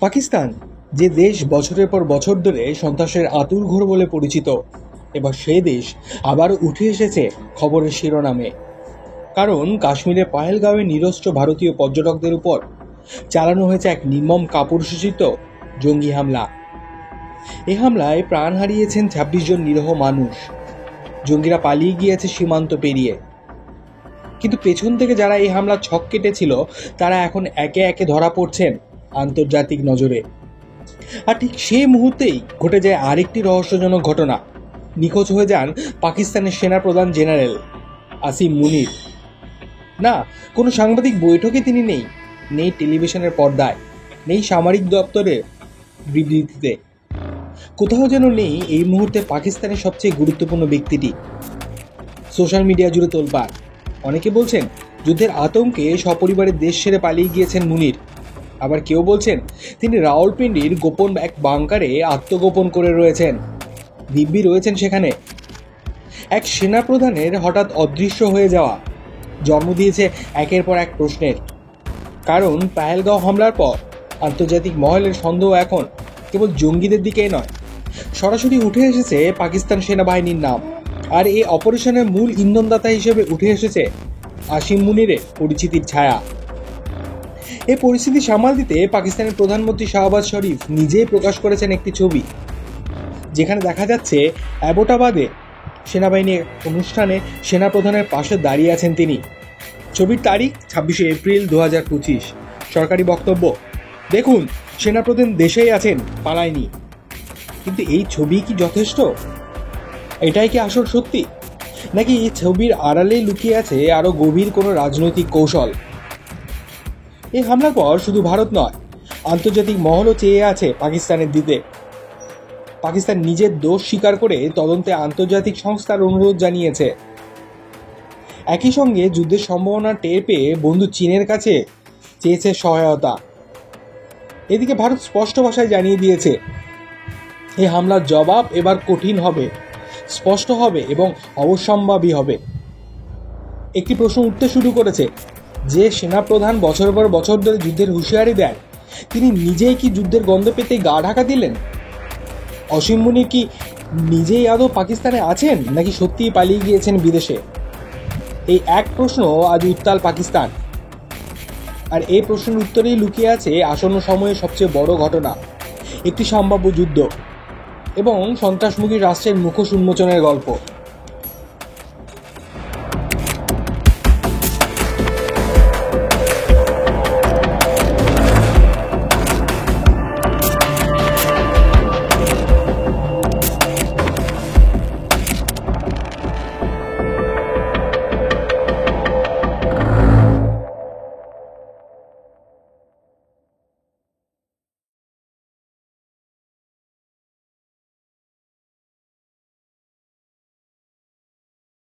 পাকিস্তান, যে দেশ বছরের পর বছর ধরে সন্ত্রাসের আঁতুড়ঘর বলে পরিচিত, এবার সেই দেশ আবার উঠে এসেছে খবরের শিরোনামে। কারণ কাশ্মীরের পাহেলগাঁওয়ে নিরস্ত্র ভারতীয় পর্যটকদের উপর চালানো হয়েছে এক নির্মম কাপুরুষোচিত জঙ্গি হামলা। এই হামলায় প্রাণ হারিয়েছেন ২৬ জন নিরীহ মানুষ। জঙ্গিরা পালিয়ে গিয়েছে সীমান্ত পেরিয়ে। কিন্তু পেছন থেকে যারা এই হামলা ছক কেটেছিল তারা এখন একে একে ধরা পড়ছেন আন্তর্জাতিক নজরে। আর ঠিক সেই মুহূর্তেই ঘটে যায় আরেকটি রহস্যজনক ঘটনা। নিখোঁজ হয়ে যান পাকিস্তানের সেনাপ্রধান জেনারেল আসিম মুনির। না, কোনো সাংবাদিক বৈঠকে তিনি নেই টেলিভিশনের পর্দায়, নেই সামরিক দপ্তরের বিবৃতিতে। কোথাও যেন নেই এই মুহূর্তে পাকিস্তানের সবচেয়ে গুরুত্বপূর্ণ ব্যক্তিটি। সোশ্যাল মিডিয়া জুড়ে তোলপাড়। অনেকে বলছেন যুদ্ধের আতঙ্কে সপরিবারে দেশ ছেড়ে পালিয়ে গিয়েছেন মুনির। আবার কেউ বলছেন তিনি রাওয়ালপিন্ডির গোপন এক বাংকারে আত্মগোপন করে রয়েছেন, দিব্যি রয়েছেন সেখানে। এক সেনাপ্রধানের হঠাৎ অদৃশ্য হয়ে যাওয়া জন্ম দিয়েছে একের পর এক প্রশ্নের। কারণ পাহেলগাঁও হামলার পর আন্তর্জাতিক মহলের সন্দেহ এখন কেবল জঙ্গিদের দিকেই নয়, সরাসরি উঠে এসেছে পাকিস্তান সেনাবাহিনীর নাম। আর এই অপারেশনের মূল ইন্ধনদাতা হিসেবে উঠে এসেছে আসিম মুনিরের পরিচিতির ছায়া। এই পরিস্থিতি সামাল দিতে পাকিস্তানের প্রধানমন্ত্রী শাহবাজ শরীফ নিজেই প্রকাশ করেছেন একটি ছবি, যেখানে দেখা যাচ্ছে অ্যাবোটাবাদে সেনাবাহিনীর অনুষ্ঠানে সেনাপ্রধানের পাশে দাঁড়িয়ে আছেন তিনি। ছবির তারিখ ২৬শে এপ্রিল ২০২৫। সরকারি বক্তব্য, দেখুন সেনাপ্রধান দেশেই আছেন, পালায়নি। কিন্তু এই ছবি কি যথেষ্ট? এটাই কি আসল সত্যি, নাকি এই ছবির আড়ালেই লুকিয়ে আছে আরও গভীর কোনো রাজনৈতিক কৌশল? এই হামলার পর শুধু ভারত নয়, আন্তর্জাতিক মহলও চেয়ে আছে পাকিস্তানের দিতে। পাকিস্তান নিজের দোষ স্বীকার করে তদন্তে আন্তর্জাতিক সংস্থার অনুরোধ জানিয়েছে। একই সঙ্গে যুদ্ধের সম্ভাবনা টের পেয়ে বন্ধু চীনের কাছে চেয়েছে সহায়তা। এদিকে ভারত স্পষ্ট ভাষায় জানিয়ে দিয়েছে এই হামলার জবাব এবার কঠিন হবে, স্পষ্ট হবে এবং অবশ্যম্ভাবী হবে। একটি প্রশ্ন উঠতে শুরু করেছে, যে সেনাপ্রধান বছর পর বছর ধরে যুদ্ধের হুঁশিয়ারি দেন, তিনি নিজেই কি যুদ্ধের গন্ধ পেতে গা ঢাকা দিলেন? আসিম মুনির কি নিজেই আদৌ পাকিস্তানে আছেন, নাকি সত্যিই পালিয়ে গিয়েছেন বিদেশে? এই এক প্রশ্ন আজ উত্তাল পাকিস্তান। আর এই প্রশ্নের উত্তরেই লুকিয়ে আছে আসন্ন সময়ের সবচেয়ে বড় ঘটনা, একটি সম্ভাব্য যুদ্ধ এবং সন্ত্রাসমুখী রাষ্ট্রের মুখোশ উন্মোচনের গল্প।